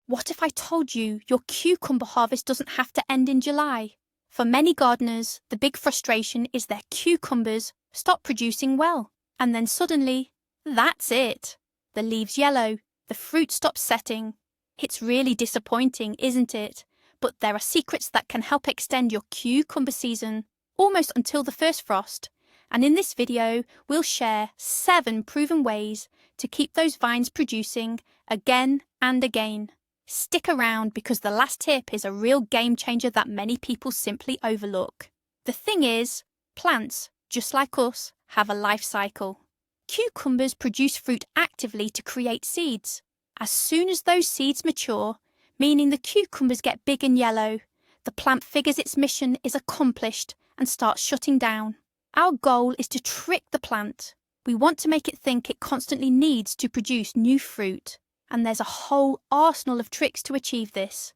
What if I told you your cucumber harvest doesn't have to end in July? For many gardeners, the big frustration is their cucumbers stop producing well, and then suddenly, that's it. The leaves yellow, the fruit stops setting. It's really disappointing, isn't it? But there are secrets that can help extend your cucumber season, almost until the first frost. And in this video, we'll share 7 proven ways to keep those vines producing again and again. Stick around because the last tip is a real game changer that many people simply overlook. The thing is, plants, just like us, have a life cycle. Cucumbers produce fruit actively to create seeds. As soon as those seeds mature, meaning the cucumbers get big and yellow, the plant figures its mission is accomplished and starts shutting down. Our goal is to trick the plant. We want to make it think it constantly needs to produce new fruit, and there's a whole arsenal of tricks to achieve this.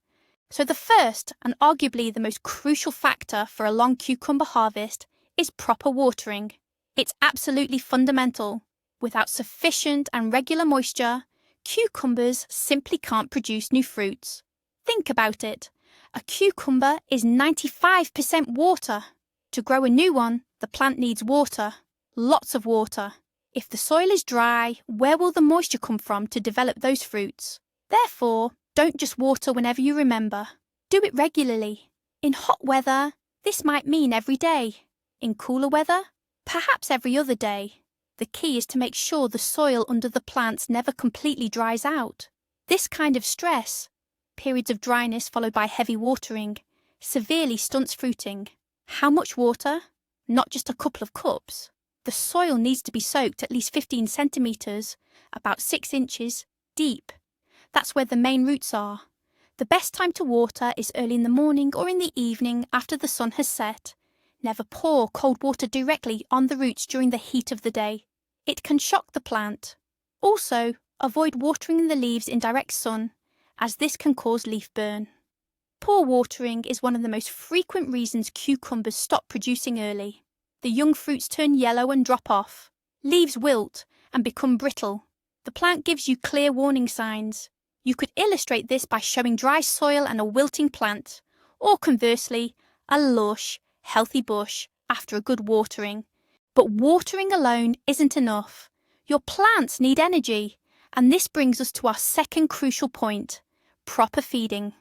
So the first, and arguably the most crucial factor for a long cucumber harvest, is proper watering. It's absolutely fundamental. Without sufficient and regular moisture, cucumbers simply can't produce new fruits. Think about it. A cucumber is 95% water. To grow a new one, the plant needs water, lots of water. If the soil is dry, where will the moisture come from to develop those fruits? Therefore, don't just water whenever you remember. Do it regularly. In hot weather, this might mean every day. In cooler weather, perhaps every other day. The key is to make sure the soil under the plants never completely dries out. This kind of stress, periods of dryness followed by heavy watering, severely stunts fruiting. How much water? Not just a couple of cups. The soil needs to be soaked at least 15 centimetres, about 6 inches, deep. That's where the main roots are. The best time to water is early in the morning or in the evening after the sun has set. Never pour cold water directly on the roots during the heat of the day. It can shock the plant. Also, avoid watering the leaves in direct sun, as this can cause leaf burn. Poor watering is one of the most frequent reasons cucumbers stop producing early. The young fruits turn yellow and drop off. Leaves wilt and become brittle. The plant gives you clear warning signs. You could illustrate this by showing dry soil and a wilting plant, or conversely, a lush, healthy bush after a good watering. But watering alone isn't enough. Your plants need energy, and this brings us to our second crucial point: proper feeding.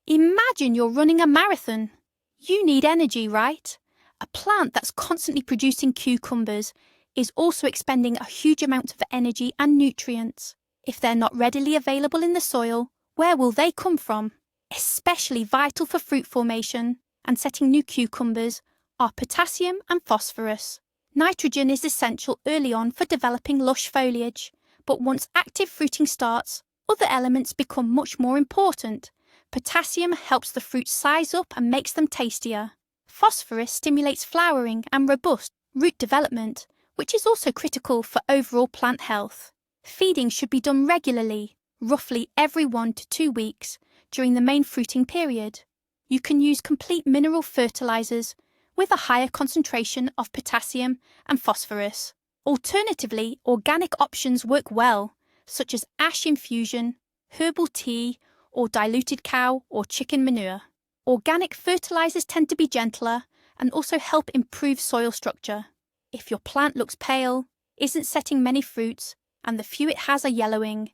Imagine you're running a marathon. You need energy, right? A plant that's constantly producing cucumbers is also expending a huge amount of energy and nutrients. If they're not readily available in the soil, where will they come from? Especially vital for fruit formation and setting new cucumbers are potassium and phosphorus. Nitrogen is essential early on for developing lush foliage, but once active fruiting starts, other elements become much more important. Potassium helps the fruits size up and makes them tastier. Phosphorus stimulates flowering and robust root development, which is also critical for overall plant health. Feeding should be done regularly, roughly every 1 to 2 weeks, during the main fruiting period. You can use complete mineral fertilizers with a higher concentration of potassium and phosphorus. Alternatively, organic options work well, such as ash infusion, herbal tea, or diluted cow or chicken manure. Organic fertilizers tend to be gentler and also help improve soil structure. If your plant looks pale, isn't setting many fruits, and the few it has are yellowing,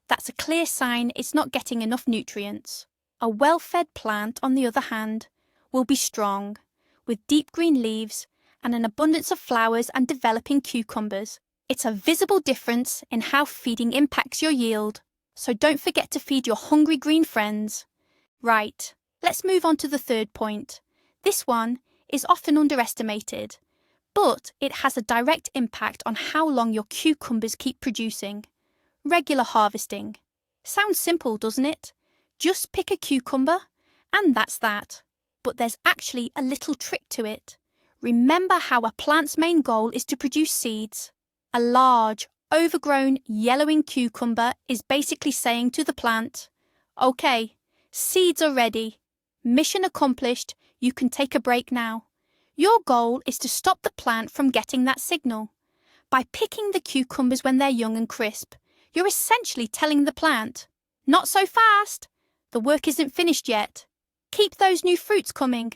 that's a clear sign it's not getting enough nutrients. A well-fed plant, on the other hand, will be strong, with deep green leaves and an abundance of flowers and developing cucumbers. It's a visible difference in how feeding impacts your yield, so don't forget to feed your hungry green friends. Right, let's move on to the third point. This one is often underestimated, but it has a direct impact on how long your cucumbers keep producing. Regular harvesting. Sounds simple, doesn't it? Just pick a cucumber, and that's that. But there's actually a little trick to it. Remember how a plant's main goal is to produce seeds. A large, overgrown, yellowing cucumber is basically saying to the plant, "Okay, seeds are ready. Mission accomplished, you can take a break now." Your goal is to stop the plant from getting that signal. By picking the cucumbers when they're young and crisp, you're essentially telling the plant, "Not so fast. The work isn't finished yet. Keep those new fruits coming.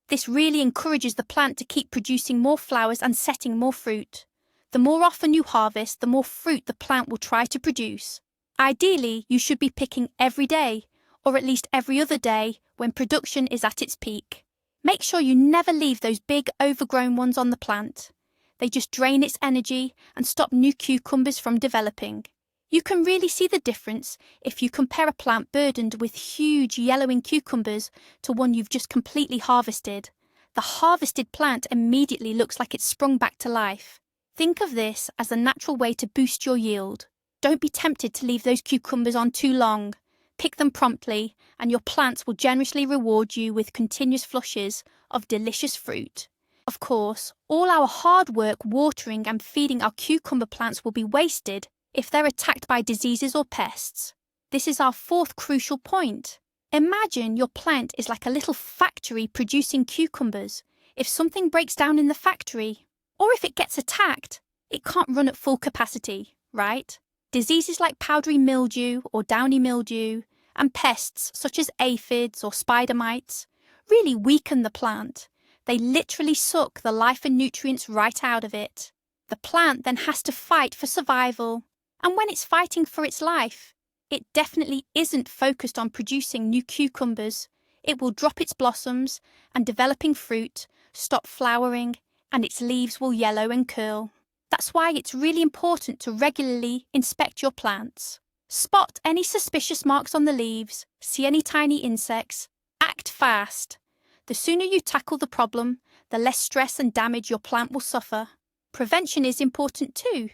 This really encourages the plant to keep producing more flowers and setting more fruit. The more often you harvest, the more fruit the plant will try to produce. Ideally, you should be picking every day, or at least every other day when production is at its peak. Make sure you never leave those big overgrown ones on the plant. They just drain its energy and stop new cucumbers from developing. You can really see the difference if you compare a plant burdened with huge yellowing cucumbers to one you've just completely harvested. The harvested plant immediately looks like it's sprung back to life. Think of this as a natural way to boost your yield. Don't be tempted to leave those cucumbers on too long. Pick them promptly, and your plants will generously reward you with continuous flushes of delicious fruit. Of course, all our hard work watering and feeding our cucumber plants will be wasted if they're attacked by diseases or pests. This is our fourth crucial point. Imagine your plant is like a little factory producing cucumbers. If something breaks down in the factory, or if it gets attacked, it can't run at full capacity, right? Diseases like powdery mildew or downy mildew, and pests such as aphids or spider mites, really weaken the plant. They literally suck the life and nutrients right out of it. The plant then has to fight for survival, and when it's fighting for its life, it definitely isn't focused on producing new cucumbers. It will drop its blossoms and developing fruit, stop flowering, and its leaves will yellow and curl. That's why it's really important to regularly inspect your plants. Spot any suspicious marks on the leaves, see any tiny insects, act fast. The sooner you tackle the problem, the less stress and damage your plant will suffer. Prevention is important too.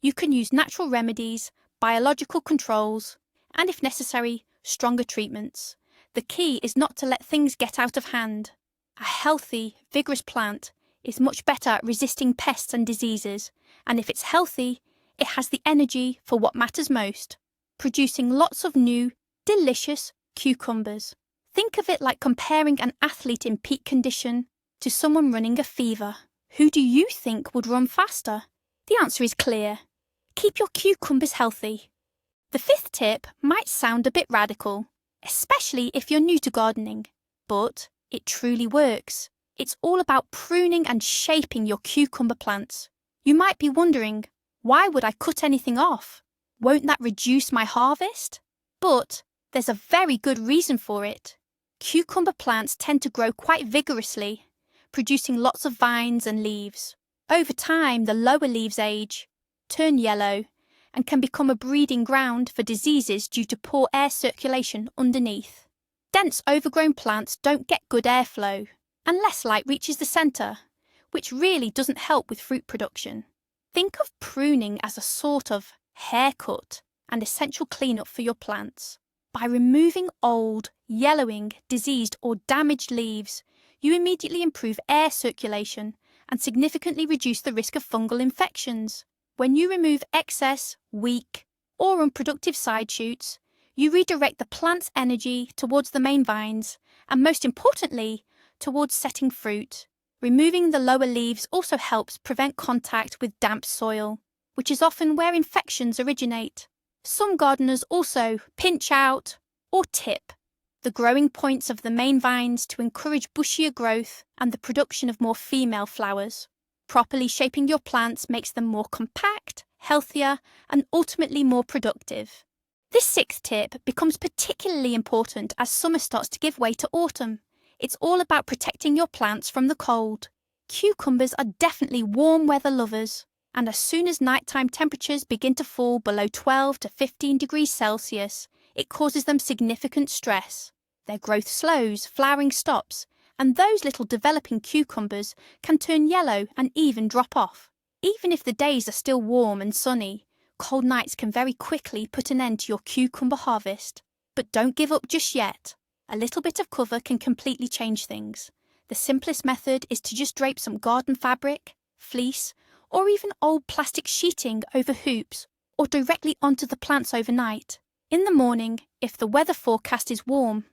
You can use natural remedies, biological controls, and if necessary, stronger treatments. The key is not to let things get out of hand. A healthy, vigorous plant is much better at resisting pests and diseases, and if it's healthy, it has the energy for what matters most, producing lots of new, delicious cucumbers. Think of it like comparing an athlete in peak condition to someone running a fever. Who do you think would run faster? The answer is clear. Keep your cucumbers healthy. The fifth tip might sound a bit radical, especially if you're new to gardening, but it truly works. It's all about pruning and shaping your cucumber plants. You might be wondering, why would I cut anything off? Won't that reduce my harvest? But there's a very good reason for it. Cucumber plants tend to grow quite vigorously, producing lots of vines and leaves. Over time, the lower leaves age, turn yellow, and can become a breeding ground for diseases due to poor air circulation underneath. Dense overgrown plants don't get good airflow, and less light reaches the centre, which really doesn't help with fruit production. Think of pruning as a sort of haircut and essential cleanup for your plants. By removing old, yellowing, diseased or damaged leaves, you immediately improve air circulation and significantly reduce the risk of fungal infections. When you remove excess, weak, or unproductive side shoots, you redirect the plant's energy towards the main vines and, most importantly, towards setting fruit. Removing the lower leaves also helps prevent contact with damp soil, which is often where infections originate. Some gardeners also pinch out or tip the growing points of the main vines to encourage bushier growth and the production of more female flowers. Properly shaping your plants makes them more compact, healthier, and ultimately more productive. This sixth tip becomes particularly important as summer starts to give way to autumn. It's all about protecting your plants from the cold. Cucumbers are definitely warm weather lovers, and as soon as nighttime temperatures begin to fall below 12 to 15 degrees Celsius, it causes them significant stress. Their growth slows, flowering stops, and those little developing cucumbers can turn yellow and even drop off. Even if the days are still warm and sunny, cold nights can very quickly put an end to your cucumber harvest. But don't give up just yet. A little bit of cover can completely change things. The simplest method is to just drape some garden fabric, fleece, or even old plastic sheeting over hoops or directly onto the plants overnight. In the morning, if the weather forecast is warm,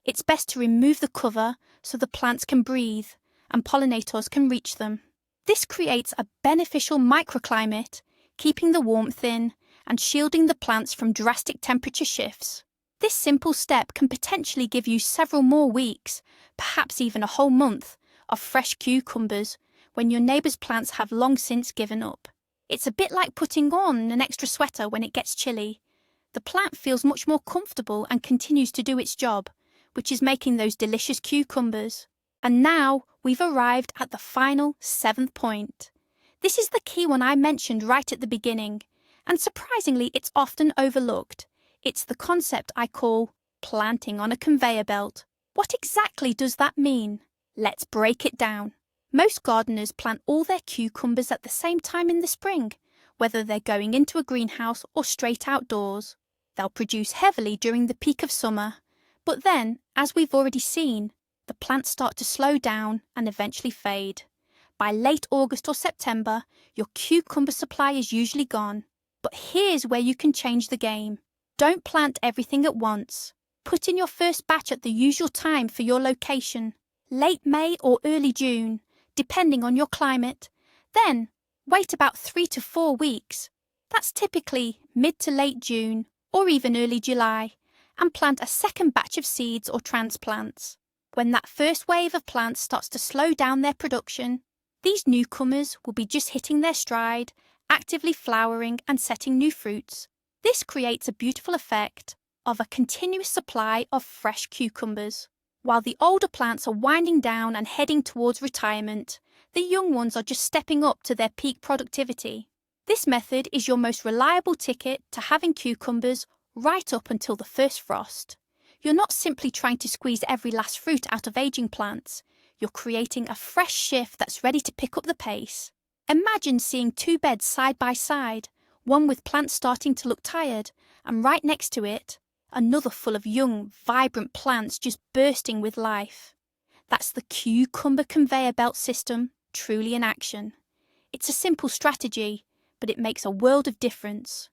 it's best to remove the cover so the plants can breathe and pollinators can reach them. This creates a beneficial microclimate, keeping the warmth in and shielding the plants from drastic temperature shifts. This simple step can potentially give you several more weeks, perhaps even a whole month, of fresh cucumbers when your neighbour's plants have long since given up. It's a bit like putting on an extra sweater when it gets chilly. The plant feels much more comfortable and continues to do its job, which is making those delicious cucumbers. And now we've arrived at the final 7th point. This is the key one I mentioned right at the beginning, and surprisingly it's often overlooked. It's the concept I call planting on a conveyor belt. What exactly does that mean? Let's break it down. Most gardeners plant all their cucumbers at the same time in the spring, whether they're going into a greenhouse or straight outdoors. They'll produce heavily during the peak of summer, but then, as we've already seen, the plants start to slow down and eventually fade. By late August or September, your cucumber supply is usually gone. But here's where you can change the game. Don't plant everything at once. Put in your first batch at the usual time for your location, late May or early June, depending on your climate. Then, wait about 3 to 4 weeks. That's typically mid to late June or even early July, and plant a second batch of seeds or transplants. When that first wave of plants starts to slow down their production, these newcomers will be just hitting their stride, actively flowering and setting new fruits. This creates a beautiful effect of a continuous supply of fresh cucumbers. While the older plants are winding down and heading towards retirement, the young ones are just stepping up to their peak productivity. This method is your most reliable ticket to having cucumbers right up until the first frost. You're not simply trying to squeeze every last fruit out of aging plants. You're creating a fresh shift that's ready to pick up the pace. Imagine seeing 2 beds side by side, one with plants starting to look tired, and right next to it, another full of young, vibrant plants just bursting with life. That's the cucumber conveyor belt system, truly in action. It's a simple strategy, but it makes a world of difference.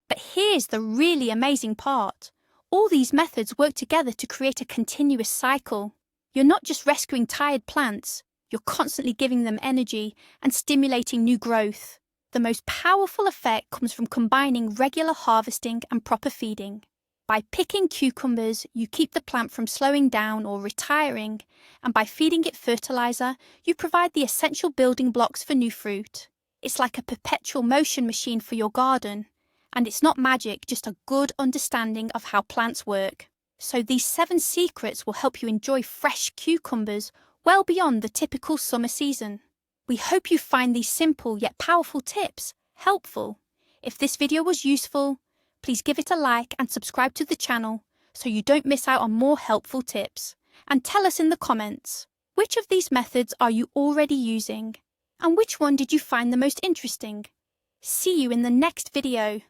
But here's the really amazing part. All these methods work together to create a continuous cycle. You're not just rescuing tired plants, you're constantly giving them energy and stimulating new growth. The most powerful effect comes from combining regular harvesting and proper feeding. By picking cucumbers, you keep the plant from slowing down or retiring, and by feeding it fertilizer, you provide the essential building blocks for new fruit. It's like a perpetual motion machine for your garden. And it's not magic, just a good understanding of how plants work. So these 7 secrets will help you enjoy fresh cucumbers well beyond the typical summer season. We hope you find these simple yet powerful tips helpful. If this video was useful, please give it a like and subscribe to the channel so you don't miss out on more helpful tips. And tell us in the comments, which of these methods are you already using? And which one did you find the most interesting? See you in the next video.